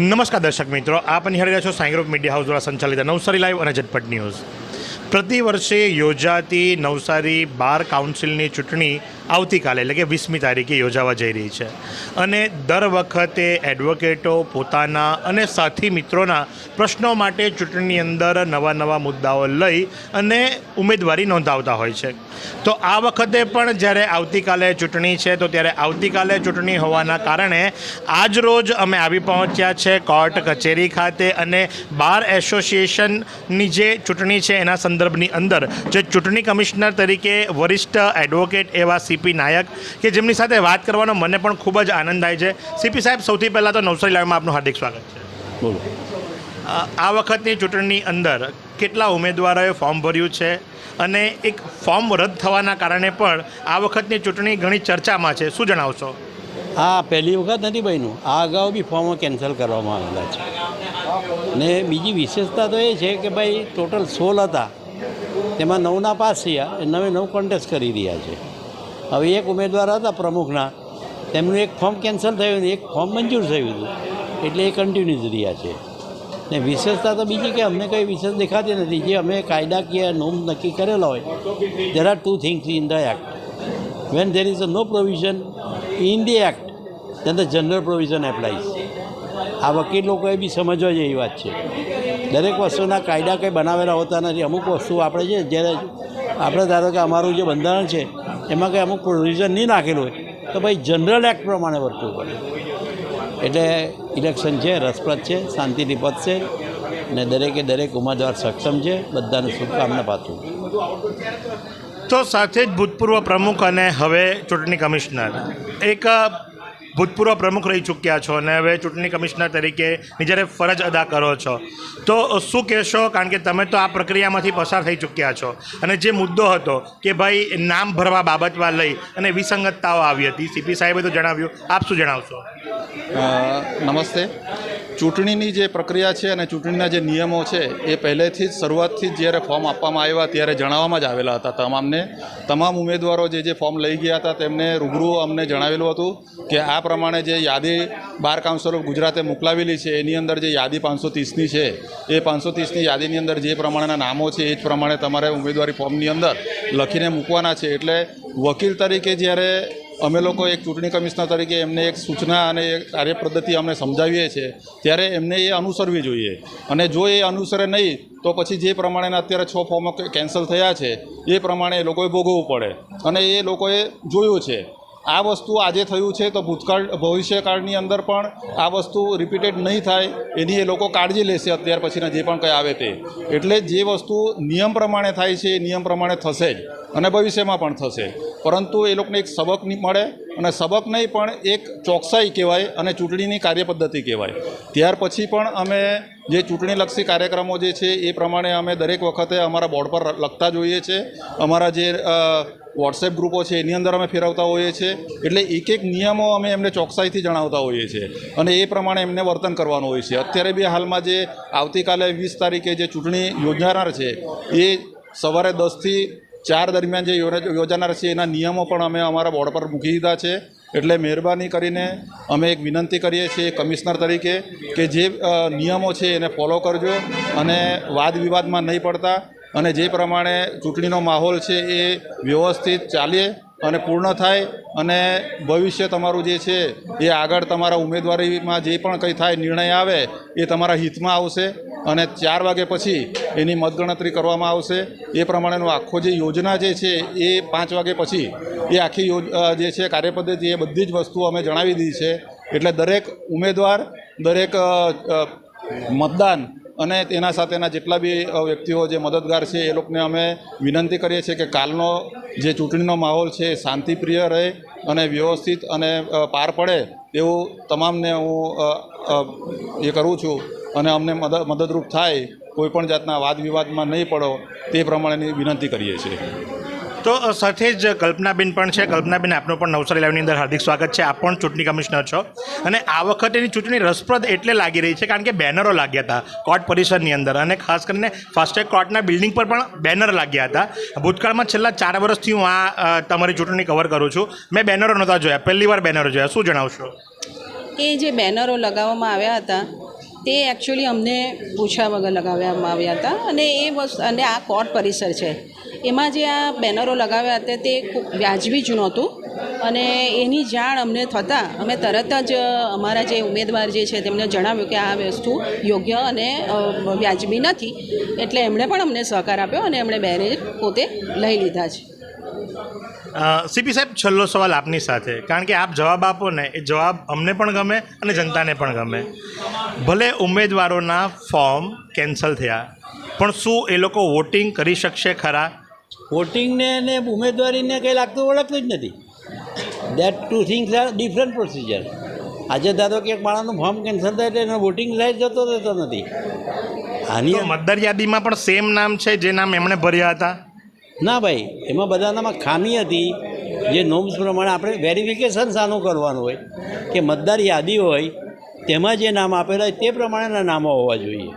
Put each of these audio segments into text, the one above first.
નમસ્કાર દર્શક મિત્રો, આપ નિહાળી રહ્યા છો સાઈ ગ્રુપ મીડિયા હાઉસ દ્વારા સંચાલિત નવસારી લાઈવ અને ઝટપટ ન્યૂઝ। પ્રતિ વર્ષે યોજાતી નવસારી બાર કાઉન્સિલની ચૂંટણી આવતીકાલે એટલે કે 20મી તારીખે યોજાવા જઈ રહી છે અને દર વખતે એડવોકેટો પોતાના અને સાથી મિત્રોના પ્રશ્નો માટે ચૂંટણીની અંદર નવા મુદ્દાઓ લઈ અને ઉમેદવારી નોંધાવતા હોય છે। તો આ વખતે પણ જ્યારે આવતીકાલે ચૂંટણી છે તો ત્યારે આવતીકાલે ચૂંટણી હોવાના કારણે આજ રોજ અમે આવી પહોંચ્યા છે કોર્ટ કચેરી ખાતે અને બાર એસોસિએશનની જે ચૂંટણી છે એના સંદર્ભની અંદર જે ચૂંટણી કમિશનર તરીકે વરિષ્ઠ એડવોકેટ એવા સીપી નાયક કે જેમની સાથે વાત કરવાનો મને પણ ખૂબ જ આનંદ થાય છે। સીપી સાહેબ, સૌથી પહેલાં તો નવસારી લાઈવમાં આપનું હાર્દિક સ્વાગત છે। બોલો। આ વખતની ચૂંટણીની અંદર કેટલા ઉમેદવારોએ ફોર્મ ભર્યું છે અને એક ફોર્મ રદ થવાના કારણે પણ આ વખતની ચૂંટણી ઘણી ચર્ચામાં છે, શું જણાવશો? આ પહેલી વખત નથી બન્યું, આ અગાઉ બી ફોર્મો કેન્સલ કરવામાં આવેલા છે ને બીજી વિશેષતા તો એ છે કે ભાઈ ટોટલ 16 હતા, તેમાં 9ના પાસ થયા, 9 કોન્ટેસ્ટ કરી રહ્યા છે। હવે એક ઉમેદવાર હતા પ્રમુખના, તેમનું એક ફોર્મ કેન્સલ થયું ને એક ફોર્મ મંજૂર થયું હતું, એટલે એ કન્ટિન્યુ જ રહ્યા છે। ને વિશેષતા તો બીજી કે અમને કંઈ વિશેષ દેખાતી નથી, જે અમે કાયદાકીય નોમ નક્કી કરેલા હોય, there are two things in the act. When there is no provision in the act, then the general provision applies. આ વકીલ લોકોએ બી સમજવા જેવી વાત છે। દરેક વસ્તુના કાયદા કંઈ બનાવેલા હોતા નથી, અમુક વસ્તુ આપણે છે જ્યારે આપણે ધારો કે અમારું જે બંધારણ છે એમાં કંઈ અમુક પ્રોવિઝન નહીં નાખેલું હોય તો ભાઈ જનરલ એક્ટ પ્રમાણે વર્તવું પડે। એટલે ઇલેક્શન છે, રસપ્રદ છે, શાંતિથી પતશે ને દરેક ઉમેદવાર સક્ષમ છે, બધાને શુભકામના પાછું। તો સાથે જ ભૂતપૂર્વ પ્રમુખ અને હવે ચૂંટણી કમિશનર, એક ભૂતપૂર્વ પ્રમુખ રહી ચૂક્યા છો અને હવે ચૂંટણી કમિશનર તરીકેની જ્યારે ફરજ અદા કરો છો તો શું કહેશો? કારણ કે તમે તો આ પ્રક્રિયામાંથી પસાર થઈ ચૂક્યા છો અને જે મુદ્દો હતો કે ભાઈ નામ ભરવા બાબતમાં લઈ અને વિસંગતતાઓ આવી હતી, સીપી સાહેબે તો જણાવ્યું, આપ શું જણાવશો? નમસ્તે। ચૂંટણીની જે પ્રક્રિયા છે અને ચૂંટણીના જે નિયમો છે એ પહેલેથી જ શરૂઆતથી જ જ્યારે ફોર્મ આપવામાં આવ્યા ત્યારે જણાવવામાં જ આવેલા હતા તમામ ઉમેદવારો જે ફોર્મ લઈ ગયા હતા તેમને રૂબરૂ અમને જણાવેલું હતું કે આ પ્રમાણે જે યાદી બાર કાઉન્સિલ ઓફ ગુજરાતે મોકલાવેલી છે એની અંદર જે યાદી 530ની છે એ 530ની યાદીની અંદર જે પ્રમાણેના નામો છે એ જ પ્રમાણે તમારે ઉમેદવારી ફોર્મની અંદર લખીને મૂકવાના છે। એટલે વકીલ તરીકે જ્યારે અમે લોકો એક ચૂંટણી કમિશનર તરીકે એમને એક સૂચના અને એક કાર્યપદ્ધતિ અમને સમજાવીએ છીએ ત્યારે એમને એ અનુસરવી જોઈએ અને જો એ અનુસરે નહીં તો પછી જે પ્રમાણેના અત્યારે 6 ફોર્મો કેન્સલ થયા છે એ પ્રમાણે એ લોકોએ ભોગવવું પડે અને એ લોકોએ જોયું છે। આ વસ્તુ આજે થયું છે તો ભવિષ્યકાળની અંદર પણ આ વસ્તુ રિપીટેડ નહીં થાય એની એ લોકો કાળજી લેશે અત્યાર પછીના જે પણ કંઈ આવે તે। એટલે જે વસ્તુ નિયમ પ્રમાણે થાય છે એ નિયમ પ્રમાણે થશે જ અને ભવિષ્યમાં પણ થશે, પરંતુ એ લોકોને એક સબક મળે અને સબક નહીં પણ એક ચોકસાઈ કહેવાય અને ચૂંટણીની કાર્યપદ્ધતિ કહેવાય। ત્યાર પછી પણ અમે જે ચૂંટણીલક્ષી કાર્યક્રમો જે છે એ પ્રમાણે અમે દરેક વખતે અમારા બોર્ડ પર લખતા જોઈએ છીએ, અમારા જે વોટ્સએપ ગ્રુપો છે એની અંદર અમે ફેરવતા હોઈએ છીએ। એટલે એક નિયમો અમે એમને ચોકસાઈથી જણાવતા હોઈએ છીએ અને એ પ્રમાણે એમને વર્તન કરવાનું હોય છે। અત્યારે બી હાલમાં જે આવતીકાલે 20 તારીખે જે ચૂંટણી યોજાનાર છે એ સવારે 10થી 4 દરમિયાન જે યોજાનાર છે એના નિયમો પણ અમે અમારા બોર્ડ પર મૂકી દીધા છે। એટલે મહેરબાની કરીને અમે એક વિનંતી કરીએ છીએ કમિશનર તરીકે કે જે નિયમો છે એને ફોલો કરજો અને વાદ વિવાદમાં નહીં પડતા અને જે પ્રમાણે ચૂંટણીનો માહોલ છે એ વ્યવસ્થિત ચાલે અને પૂર્ણ થાય અને ભવિષ્ય તમારું જે છે એ આગળ તમારા ઉમેદવારીમાં જે પણ કંઈ થાય નિર્ણય આવે એ તમારા હિતમાં આવશે અને 4 વાગ્યા પછી એની મતગણતરી કરવામાં આવશે। એ પ્રમાણેનો આખો જે યોજના જે છે એ 5 વાગ્યા પછી એ આખી જે છે કાર્યપદ્ધતિ એ બધી જ વસ્તુઓ અમે જણાવી દીધી છે। એટલે દરેક ઉમેદવાર, દરેક મતદાન અને તેના સાથેના જેટલા બી વ્યક્તિઓ જે મદદગાર છે એ લોકોને અમે વિનંતી કરીએ છીએ કે કાલનો જે ચૂંટણીનો માહોલ છે એ શાંતિપ્રિય રહે અને વ્યવસ્થિત અને પાર પડે એવું તમામને હું એ કરું છું અને અમને મદદરૂપ થાય, કોઈપણ જાતના વાદ વિવાદમાં નહીં પડો તે પ્રમાણેની વિનંતી કરીએ છીએ। તો સાથે જ કલ્પનાબેન પણ છે। કલ્પનાબેન, આપનું પણ નવસારી લાઈવની અંદર હાર્દિક સ્વાગત છે। આપ પણ ચૂંટણી કમિશનર છો અને આ વખતેની ચૂંટણી રસપ્રદ એટલે લાગી રહી છે કારણ કે બેનરો લાગ્યા હતા કોર્ટ પરિસરની અંદર અને ખાસ કરીને ફાસ્ટેગ કોર્ટના બિલ્ડિંગ પર પણ બેનર લાગ્યા હતા। ભૂતકાળમાં છેલ્લા 4 વર્ષથી હું આ તમારી ચૂંટણી કવર કરું છું, મેં બેનરો નહોતા જોયા, પહેલી વાર બેનરો જોયા, શું જણાવશો? એ જે બેનરો લગાવવામાં આવ્યા હતા તે એકચ્યુઅલી અમને પૂછ્યા વગર લગાવવામાં આવ્યા હતા અને એ વસ્તુ અને આ કોર્ટ પરિસર છે એમાં જે આ બેનરો લગાવ્યા હતા તે ખૂબ વ્યાજબી જ નહોતું અને એની જાણ અમને થતાં અમે તરત જ અમારા જે ઉમેદવાર જે છે તેમને જણાવ્યું કે આ વસ્તુ યોગ્ય અને વ્યાજબી નથી એટલે એમણે પણ અમને સહકાર આપ્યો અને એમણે બેરેજ પોતે લઈ લીધા છે. સીપી સાહેબ, છેલ્લો સવાલ આપની સાથે, કારણ કે આપ જવાબ આપો ને એ જવાબ અમને પણ ગમે અને જનતાને પણ ગમે. ભલે ઉમેદવારોના ફોર્મ કેન્સલ થયા, પણ શું એ લોકો વોટિંગ કરી શકશે ખરા? વોટિંગને અને ઉમેદવારીને કંઈ લાગતું ઓળખતું જ નથી. That two things are different procedure. આજે ધારો કે એક માણસનું ફોર્મ કેન્સલ થાય એટલે એનો વોટિંગ રાઇટ જતો રહેતો નથી. આની તો મતદાર યાદીમાં પણ સેમ નામ છે જે નામ એમણે ભર્યા હતા? ના ભાઈ, એમાં બધાનામાં ખામી હતી. જે નોર્મ્સ પ્રમાણે આપણે વેરિફિકેશન શાનું કરવાનું હોય કે મતદાર યાદી હોય તેમાં જે નામ આપેલા હોય તે પ્રમાણેના નામો હોવા જોઈએ.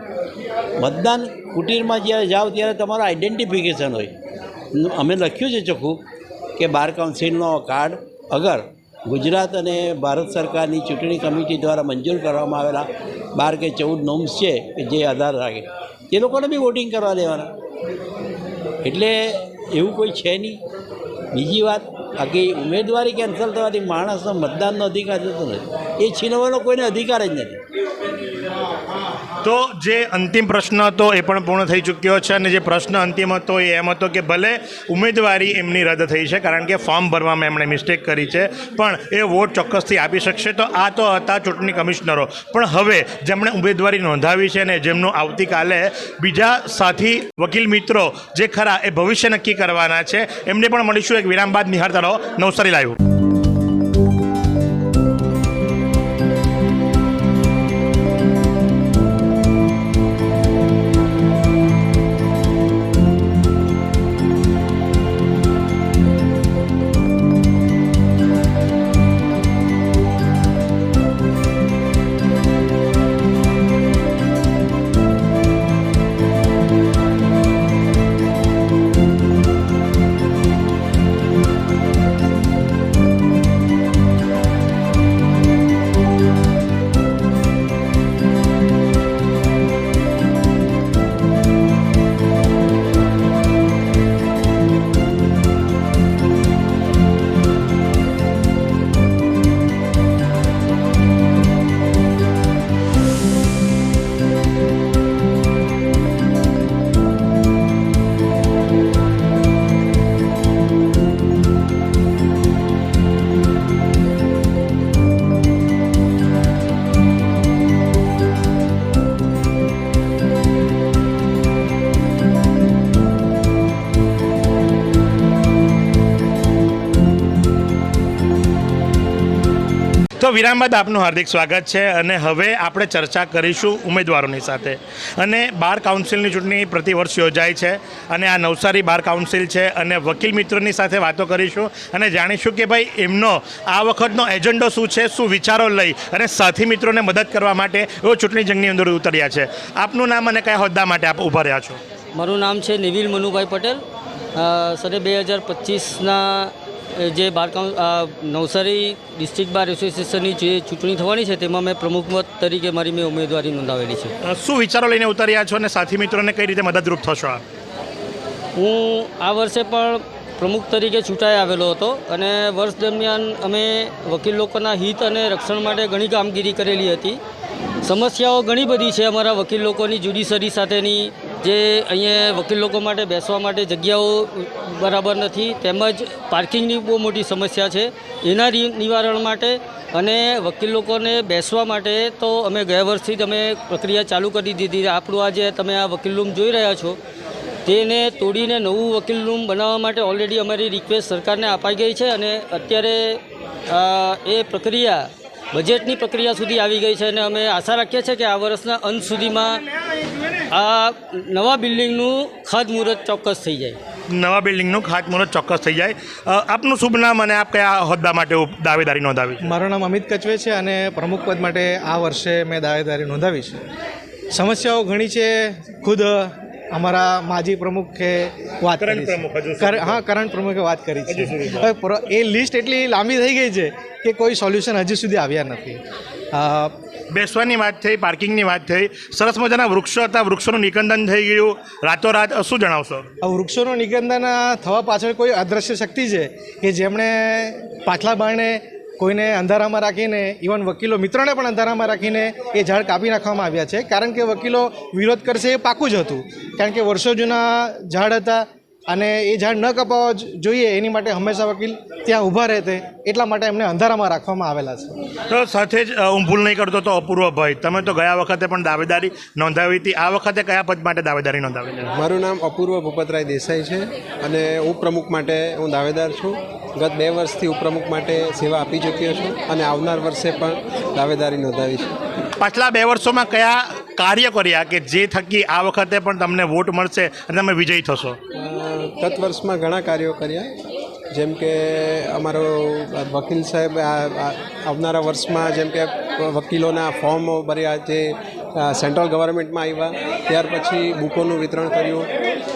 મતદાન કુટીરમાં જ્યારે જાઓ ત્યારે તમારું આઈડેન્ટિફિકેશન હોય. અમે લખ્યું છે ચોખ્ખું કે બાર કાઉન્સિલનો કાર્ડ અગર ગુજરાત અને ભારત સરકારની ચૂંટણી કમિટી દ્વારા મંજૂર કરવામાં આવેલા 12 કે 14 નોર્મ્સ છે કે જે આધાર રાખે તે લોકોને બી વોટિંગ કરવા દેવાના. એટલે એવું કોઈ છે નહીં. બીજી વાત, બાકી ઉમેદવારી કેન્સલ થવાથી માણસનો મતદાનનો અધિકાર જતો નથી. એ છીનવવાનો કોઈને અધિકાર જ નથી. તો જે અંતિમ પ્રશ્ન હતો એ પણ પૂર્ણ થઈ ચૂક્યો છે અને જે પ્રશ્ન અંતિમ હતો એ એમ હતો કે ભલે ઉમેદવારી એમની રદ થઈ છે કારણ કે ફોર્મ ભરવામાં એમણે મિસ્ટેક કરી છે, પણ એ વોટ ચોક્કસથી આપી શકશે. તો આ તો હતા ચૂંટણી કમિશનરો, પણ હવે જેમણે ઉમેદવારી નોંધાવી છે ને જેમનું આવતીકાલે બીજા સાથી વકીલ મિત્રો જે ખરા એ ભવિષ્ય નક્કી કરવાના છે, એમને પણ મળીશું એક વિરામ બાદ. નિહાળતા રહો નવસારી લાઈવ. તો વિરામ બાદ આપનું હાર્દિક સ્વાગત છે અને હવે આપણે ચર્ચા કરીશું ઉમેદવારોની સાથે. અને બાર કાઉન્સિલની ચૂંટણી પ્રતિવર્ષ યોજાય છે અને આ નવસારી બાર કાઉન્સિલ છે અને વકીલ મિત્રોની સાથે વાતો કરીશું અને જાણીશું કે ભાઈ એમનો આ વખતનો એજન્ડો શું છે, શું વિચારો લઈ અને સાથી મિત્રોને મદદ કરવા માટે એઓ ચૂંટણી જંગની અંદર ઉતર્યા છે. આપનું નામ અને કયા હોદ્દા માટે આપ ઊભા રહ્યા છો? મારું નામ છે નિવિલ મનુભાઈ પટેલ. સને 2025ના જે નવસારી ડિસ્ટ્રિક્ટ બાર એસોસિએશનની જે ચૂંટણી થવાની છે તેમાં મેં પ્રમુખ પદ તરીકે મેં ઉમેદવારી નોંધાવેલી છે. શું વિચારો લઈને ઉતર્યા છો અને સાથી મિત્રોને કઈ રીતે મદદરૂપ થશો આપ? હું આ વર્ષે પણ પ્રમુખ તરીકે ચૂંટાઈ આવેલો હતો અને વર્ષ દરમિયાન અમે વકીલ લોકોના હિત અને રક્ષણ માટે ઘણી કામગીરી કરેલી હતી. સમસ્યાઓ ઘણી બધી છે અમારા વકીલ લોકોની જ્યુડિશરી સાથેની, જે અહીંયા વકીલ લોકો માટે બેસવા માટે જગ્યાઓ બરાબર નથી, તેમજ પાર્કિંગની બહુ મોટી સમસ્યા છે. એના નિવારણ માટે અને વકીલ લોકોને બેસવા માટે તો અમે ગયા વર્ષથી જ અમે પ્રક્રિયા ચાલુ કરી દીધી. આપણું આ જે તમે આ વકીલ રૂમ જોઈ રહ્યા છો તેને તોડીને નવું વકીલ રૂમ બનાવવા માટે ઓલરેડી અમારી રિક્વેસ્ટ સરકારને અપાઈ ગઈ છે અને અત્યારે એ પ્રક્રિયા બજેટની પ્રક્રિયા સુધી આવી ગઈ છે અને અમે આશા રાખીએ છીએ કે આ વર્ષના અંત સુધીમાં આ નવા બિલ્ડિંગનું ખાતમુહૂર્ત ચોક્કસ થઈ જાય. નવા બિલ્ડિંગનું ખાતમુહૂર્ત ચોક્કસ થઈ જાય. આપનું શુભ નામ અને આપ કયા હોદ્દા માટે દાવેદારી નોંધાવી? મારું નામ અમિત કચવે છે અને પ્રમુખ પદ માટે આ વર્ષે મેં દાવેદારી નોંધાવી છે. સમસ્યાઓ ઘણી છે. ખુદ અમારા માજી પ્રમુખે વાત કરી છે. હા, કરંટ પ્રમુખે વાત કરી છે. હવે એ લિસ્ટ એટલી લાંબી થઈ ગઈ છે કે કોઈ સોલ્યુશન હજી સુધી આવ્યા નથી. બેસવાની વાત થઈ, પાર્કિંગની વાત થઈ, સરસ મજાના વૃક્ષો હતા, વૃક્ષોનું નિકંદન થઈ ગયું રાતોરાત, શું જણાવશો? આ વૃક્ષોનું નિકંદન થવા પાછળ કોઈ અદૃશ્ય શક્તિ છે કે જેમણે પાછલા બારણે કોઈને અંધારામાં રાખીને, ઇવન વકીલો મિત્રોને પણ અંધારામાં રાખીને એ ઝાડ કાપી નાખવામાં આવ્યા છે. કારણ કે વકીલો વિરોધ કરશે એ પાકું જ હતું, કારણ કે વર્ષો જૂના ઝાડ હતા અને એ ઝાડ ન કપાવવા જોઈએ એની માટે હંમેશા વકીલ ત્યાં ઊભા રહેતે, એટલા માટે એમને અંધારામાં રાખવામાં આવેલા છે. તો સાથે જ હું ભૂલ નહીં કરતો તો અપૂર્વભાઈ, તમે તો ગયા વખતે પણ દાવેદારી નોંધાવી હતી, આ વખતે કયા પદ માટે દાવેદારી નોંધાવી છે? મારું નામ અપૂર્વ ભૂપતરાય દેસાઈ છે અને ઉપપ્રમુખ માટે હું દાવેદાર છું. ગત 2 વર્ષથી ઉપપ્રમુખ માટે સેવા આપી ચૂક્યો છું અને આવનાર વર્ષે પણ દાવેદારી નોંધાવી છે. પાછલા 2 વર્ષોમાં કયા કાર્ય કર્યા કે જે થકી આ વખતે પણ તમને વોટ મળશે અને તમે વિજયી થશો? ગત વર્ષમાં ઘણા કાર્યો કર્યા, જેમ કે અમારો વકીલ સાહેબ આવનારા વર્ષમાં જેમ કે વકીલોના ફોર્મો ભર્યા, જે સેન્ટ્રલ ગવર્મેન્ટમાં આવ્યા, ત્યાર પછી બુકોનું વિતરણ કર્યું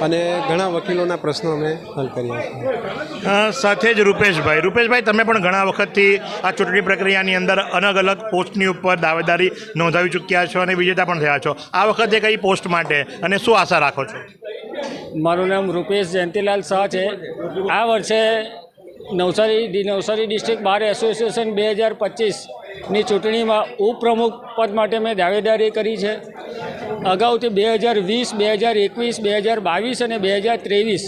અને ઘણા વકીલોના પ્રશ્નો અમે હલ કર્યા છે. સાથે જ રૂપેશભાઈ, તમે પણ ઘણા વખતથી આ ચૂંટણી પ્રક્રિયાની અંદર અલગ અલગ પોસ્ટની ઉપર દાવેદારી નોંધાવી ચૂક્યા છો અને વિજેતા પણ થયા છો. આ વખતે કઈ પોસ્ટ માટે અને શું આશા રાખો છો? મારું નામ રૂપેશ જયંતિલાલ શાહ છે. આ વર્ષે નવસારી ડિસ્ટ્રિક્ટ બાર એસોસિએશન 2025ની ચૂંટણીમાં ઉપપ્રમુખ પદ માટે મેં દાવેદારી કરી છે. અગાઉથી 2020, 2021, 2022 અને 2023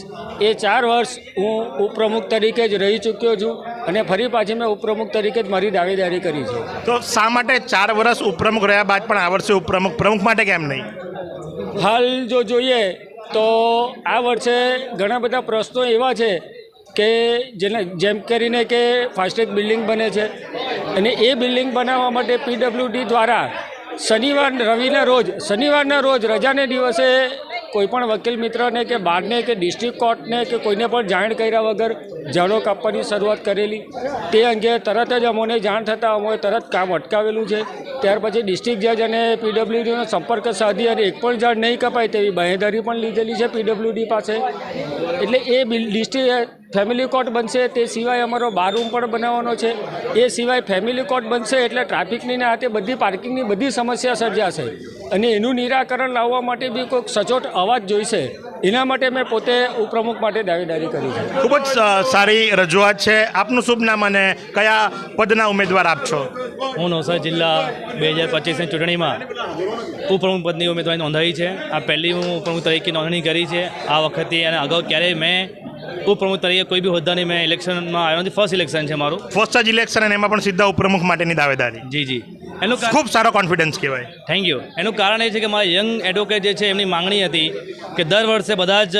એ 4 વર્ષ હું ઉપપ્રમુખ તરીકે જ રહી ચૂક્યો છું અને ફરી પાછી મેં ઉપપ્રમુખ તરીકે જ મારી દાવેદારી કરી છે. તો શા માટે 4 વર્ષ ઉપપ્રમુખ રહ્યા બાદ પણ આ વર્ષે પ્રમુખ માટે કેમ નહીં? હાલ જો જોઈએ તો આ વર્ષે ઘણા બધા પ્રશ્નો એવા છે કે જેમ કરીને કે ફાસ્ટેગ બિલ્ડિંગ બને છે અને એ બિલ્ડિંગ બનાવવા માટે પીડબ્લ્યુડી દ્વારા શનિવારના રોજ રજાને દિવસે કોઈપણ વકીલ મિત્રને કે બારને કે ડિસ્ટ્રિક્ટ કોર્ટને કે કોઈને પણ જાણ કર્યા વગર ઝાડો કાપવાની શરૂઆત કરેલી. તે અંગે તરત જ અમોને જાણ થતાં અમોએ તરત કામ અટકાવેલું છે. ત્યાર પછી ડિસ્ટ્રિક્ટ જજ અને પીડબ્લ્યુડીનો સંપર્ક સાધી અને એક પણ ઝાડ નહીં કપાય તેવી બાંહેધરી પણ લીધેલી છે પીડબ્લ્યુડી પાસે. એટલે એ ડિસ્ટ્રિક્ટ ફેમિલી કોર્ટ બનશે, તે સિવાય અમારો બાર રૂમ પણ બનાવવાનો છે. એ સિવાય ફેમિલી કોર્ટ બનશે એટલે ટ્રાફિકની ને હાથે બધી પાર્કિંગની બધી સમસ્યા સર્જાશે અને એનું નિરાકરણ લાવવા માટે બી કોઈક સચોટ અવાજ જોઈશે. એના માટે મેં પોતે ઉપપ્રમુખ માટે દાવેદારી કરી છે. ખૂબ જ સારી રજૂઆત છે. આપનું શુભ નામ અને કયા પદના ઉમેદવાર આપ છો? હું નવસારી જિલ્લા 2025ની ચૂંટણીમાં ઉપપ્રમુખ પદની ઉમેદવારી નોંધાવી છે. આ પહેલી હું ઉપપ્રમુખ તરીકે નોંધણી કરી છે આ વખતે, અને અગાઉ ક્યારેય મેં ઉપપ્રમુખ તરીકે કોઈ બી હોદ્દાની મેં ઇલેક્શનમાં આવ્યો નથી. ફર્સ્ટ ઇલેક્શન છે મારું. ફર્સ્ટ જ ઇલેક્શન અને એમાં પણ સીધા ઉપપ્રમુખ માટેની દાવેદારી. જી એનું ખૂબ સારો કોન્ફિડન્સ કહેવાય. Thank you. એનું કારણ એ છે કે મારા યંગ એડવોકેટ જે છે એમની માંગણી હતી કે દર વર્ષે બધા જ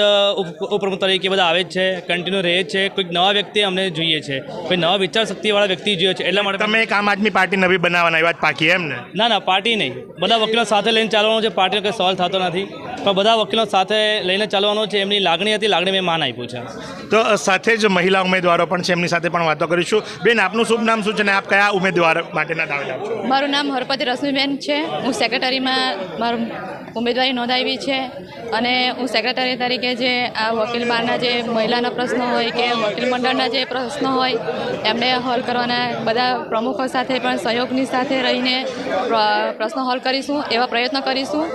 ઉપપ્રમુખ તરીકે બધા આવે જ છે, કન્ટિન્યુ રહે જ છે. કોઈક નવા વ્યક્તિ અમને જોઈએ છે, કોઈ નવા વિચાર શક્તિવાળા વ્યક્તિ જોઈએ છે. એટલા માટે તમે એક આમ આદમી પાર્ટી નવી બનાવવાના એ વાત પાકી એમ ને? ના પાર્ટી નહીં, બધા વકીલો સાથે લઈને ચાલવાનું છે. પાર્ટીનો કંઈ સવાલ થતો નથી, પણ બધા વકીલો સાથે લઈને ચાલવાનો છે. એમની લાગણી હતી, લાગણી મેં માન આપ્યું છે. તો સાથે જ મહિલા ઉમેદવારો પણ છે, એમની સાથે પણ વાતો કરીશું. બેન, આપનું શુભ નામ શું છે અને આપ કયા ઉમેદવાર માટેના દાવેદાર છો? મારું નામ હરપતિ રશ્મિબેન છે. હું સેક્રેટરીમાં મારું ઉમેદવારી નોંધાવી છે અને હું સેક્રેટરી તરીકે જે આ વકીલ બારના જે મહિલાના પ્રશ્નો હોય કે વકીલ મંડળના જે પ્રશ્નો હોય એમને હલ કરવાના બધા પ્રમુખો સાથે પણ સહયોગની સાથે રહીને પ્રશ્નો હલ કરીશું, એવા પ્રયત્નો કરીશું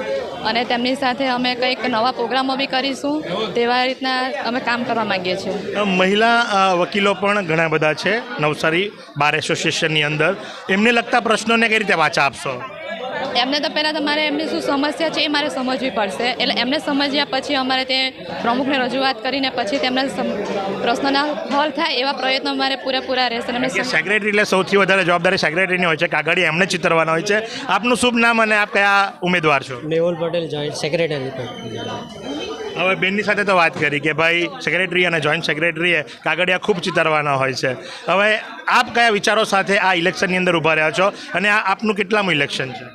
અને તેમની સાથે અમે કંઈક નવા પ્રોગ્રામો બી કરીશું. તેવા રીતના અમે કામ કરવા માગીએ છીએ. મહિલા વકીલો પણ ઘણા બધા છે નવસારી બાર એસોસિએશનની અંદર. એમને લગતા પ્રશ્નોને કઈ રીતે વાચા આપશો? એમને તો પહેલાં તમારે એમની શું સમસ્યા છે એ મારે સમજવી પડશે. એટલે એમને સમજ્યા પછી અમારે તે પ્રમુખને રજૂઆત કરીને પછી તેમના પ્રશ્નોના હલ થાય એવા પ્રયત્નો અમારે પૂરેપૂરા રહેશે. સેક્રેટરી એટલે સૌથી વધારે જવાબદારી સેક્રેટરીની હોય છે, કાગળ એમને ચિતરવાના હોય છે. આપનું શુભ નામ અને આપ કયા ઉમેદવાર છો? Mehul Patel, joint secretary. હવે બેનની સાથે તો વાત કરી કે ભાઈ સેક્રેટરી અને જોઈન્ટ સેક્રેટરીએ કાગળિયા ખૂબ ચિતરવાના હોય છે. હવે આપ કયા વિચારો સાથે આ ઇલેક્શનની અંદર ઊભા રહ્યા છો અને આ આપનું કેટલામું ઇલેક્શન છે?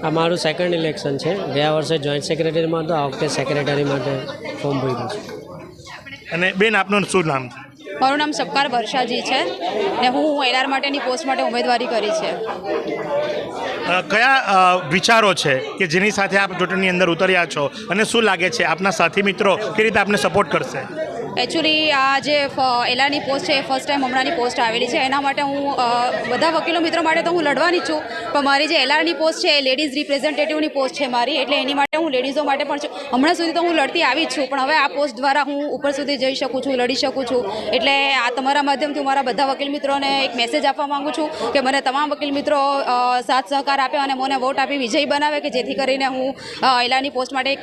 આ મારું સેકન્ડ ઇલેક્શન છે. ગયા વર્ષે જોઈન્ટ સેક્રેટરીમાં હતો, આ વખતે સેક્રેટરી માટે ફોર્મ ભર્યું છે. અને બેન, આપનું શું નામ છે? મારું નામ સબકાર વર્ષાજી છે ને હું એલઆર માટેની પોસ્ટ માટે ઉમેદવારી કરી છે. કયા વિચારો છે કે જેની સાથે આપ ચૂંટણીની અંદર ઉતર્યા છો અને શું લાગે છે આપના સાથી મિત્રો કઈ રીતે આપને સપોર્ટ કરશે? એકચ્યુઅલી આ જે એલાની પોસ્ટ છે એ ફર્સ્ટ ટાઈમ હમણાંની પોસ્ટ આવેલી છે. એના માટે હું બધા વકીલો મિત્રો માટે તો હું લડવાની જ છું, પણ મારી જે એલઆરની પોસ્ટ છે એ લેડીઝ રિપ્રેઝેન્ટેટિવની પોસ્ટ છે મારી, એટલે એની માટે હું લેડીઝો માટે પણ છું. હમણાં સુધી તો હું લડતી આવી જ છું, પણ હવે આ પોસ્ટ દ્વારા હું ઉપર સુધી જઈ શકું છું, લડી શકું છું. એટલે આ તમારા માધ્યમથી હું મારા બધા વકીલ મિત્રોને એક મેસેજ આપવા માગું છું કે મને તમામ વકીલ મિત્રો સાથ સહકાર આપે અને મને વોટ આપી વિજયી બનાવે, કે જેથી કરીને હું એલાની પોસ્ટ માટે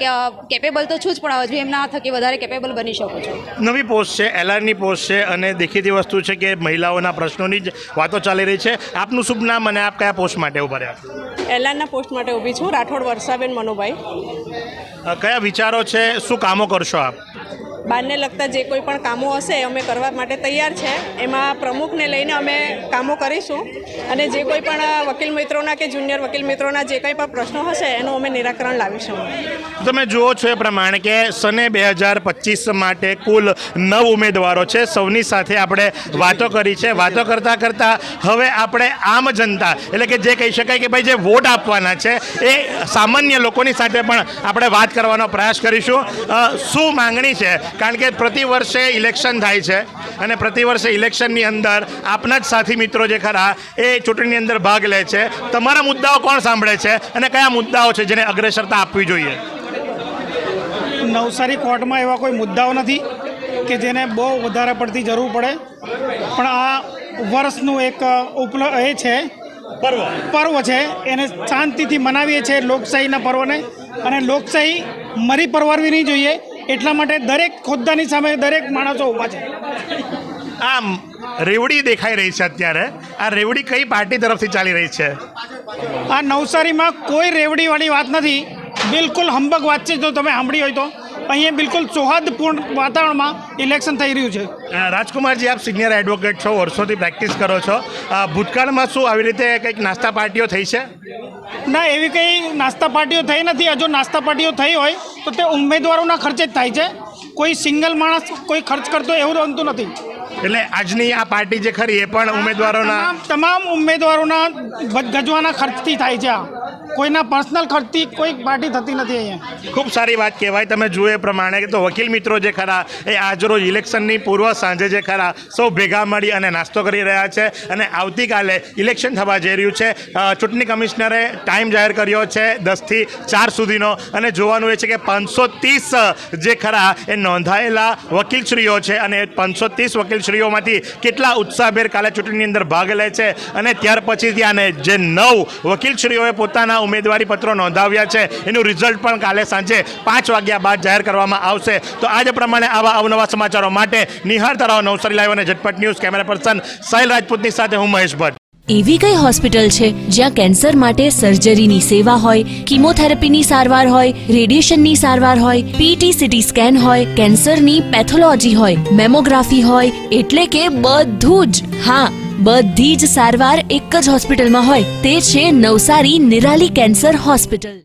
કેપેબલ તો છું જ, પણ હજુ એમના થકી વધારે કેપેબલ બની શકું છું. નવી પોસ્ટ છે, એલઆરની પોસ્ટ છે અને દેખીતી વસ્તુ છે કે મહિલાઓના પ્રશ્નોની જ વાતો ચાલી રહી છે. આપનું શુભ નામ અને આપ કયા પોસ્ટ માટે ઉભા રહ્યા? એલાનના પોસ્ટ માટે ઊભી છું. રાઠોડ વર્ષાબેન મનોભાઈ. કયા વિચારો છે, શું કામો કરશો આપ? બારને લગતા જે કોઈ પણ કામો હશે અમે કરવા માટે તૈયાર છે. એમાં પ્રમુખને લઈને અમે કામો કરીશું અને જે કોઈ પણ વકીલ મિત્રોના કે જુનિયર વકીલ મિત્રોના જે કંઈ પણ પ્રશ્નો હશે એનું અમે નિરાકરણ લાવીશું. તમે જુઓ છો એ પ્રમાણે કે સને 2025 માટે કુલ 9 ઉમેદવારો છે. સૌની સાથે આપણે વાતો કરી છે. વાતો કરતાં કરતાં હવે આપણે આમ જનતા એટલે કે જે કહી શકાય કે ભાઈ જે વોટ આપવાના છે એ સામાન્ય લોકોની સાથે પણ આપણે વાત કરવાનો પ્રયાસ કરીશું. શું માંગણી છે? કારણ કે પ્રતિ વર્ષે ઇલેક્શન થાય છે અને પ્રતિ વર્ષે ઇલેક્શનની અંદર આપના જ સાથી મિત્રો જે ખરા એ ચૂંટણીની અંદર ભાગ લે છે. તમારા મુદ્દાઓ કોણ સાંભળે છે અને કયા મુદ્દાઓ છે જેને અગ્રેસરતા આપવી જોઈએ? નવસારી કોર્ટમાં એવા કોઈ મુદ્દાઓ નથી કે જેને બહુ વધારે પડતી જરૂર પડે, પણ આ વર્ષનું એક એ છે પર્વ છે, એને શાંતિથી મનાવીએ છીએ લોકશાહીના પર્વને, અને લોકશાહી મરી પરવારવી નહીં જોઈએ. એટલા માટે દરેક હોદ્દાની સામે દરેક માણસો ઊભા છે. આમ રેવડી દેખાઈ રહી છે અત્યારે. આ રેવડી કઈ પાર્ટી તરફથી ચાલી રહી છે? આ નવસારીમાં કોઈ રેવડીવાળી વાત નથી, બિલકુલ હંબક વાત છે. જો તમે સાંભળી હોય તો અહીંયા બિલકુલ સૌહાર્દપૂર્ણ વાતાવરણમાં ઇલેક્શન થઈ રહ્યું છે. રાજકુમારજી, આપ સિનિયર એડવોકેટ છો, વર્ષોથી પ્રેક્ટિસ કરો છો. ભૂતકાળમાં શું આવી રીતે કંઈક નાસ્તા પાર્ટીઓ થઈ છે? ના, એવી કંઈ નાસ્તા પાર્ટીઓ થઈ નથી. હજુ નાસ્તા પાર્ટીઓ થઈ હોય તો તે ઉમેદવારોના ખર્ચે જ થાય છે. કોઈ સિંગલ માણસ કોઈ ખર્ચ કરતો એવું બનતું નથી. એટલે આજની આ પાર્ટી જે ખરી એ પણ ઉમેદવારોના તમામ ઉમેદવારોના ગજવાના ખર્ચથી થાય છે. આ કોઈના પર્સનલ ખર્ચથી કોઈ પાર્ટી થતી નથી અહીંયા. ખૂબ સારી વાત કહેવાય. તમે જુઓ એ પ્રમાણે કે તો વકીલ મિત્રો જે ખરા એ આજરોજ ઇલેક્શનની પૂર્વ સાંજે જે ખરા સૌ ભેગા મળી અને નાસ્તો કરી રહ્યા છે અને આવતીકાલે ઇલેક્શન થવા જઈ રહ્યું છે. ચૂંટણી કમિશનરે ટાઈમ જાહેર કર્યો છે 10 થી 4 સુધીનો, અને જોવાનું એ છે કે 530 જે ખરા એ નોંધાયેલા વકીલશ્રીઓ છે અને 530 વકીલશ્રીઓમાંથી કેટલા ઉત્સાહભેર કાલે ચૂંટણીની અંદર ભાગ લે છે અને ત્યાર પછી ત્યાં જે 9 વકીલશ્રીઓએ પોતાના ઉમેદવારી પત્રો નોંધાવ્યા છે એનું રિઝલ્ટ પણ કાલે સાંજે 5 વાગ્યા બાદ જાહેર કરવામાં આવશે. તો આજ પ્રમાણે આવા અવનવા સમાચારો માટે નિહાળતા રહો નવસારી લાઈવ અને ઝટપટ ન્યૂઝ. કેમેરા પર્સન સાહિલ રાજપૂતની સાથે હું મહેશ ભટ્ટ. એવી કઈ હોસ્પિટલ છે જ્યાં કેન્સર માટે સર્જરીની સેવા હોય, કીમોથેરાપીની સારવાર હોય, રેડિયેશનની સારવાર હોય, પીટી સીટી સ્કેન હોય, કેન્સરની પેથોલોજી હોય, મેમોગ્રાફી હોય, એટલે કે બધું જ. હા, બધી જ સારવાર એક જ હોસ્પિટલમાં હોય. તે છે નવસારી નિરાલી કેન્સર હોસ્પિટલ.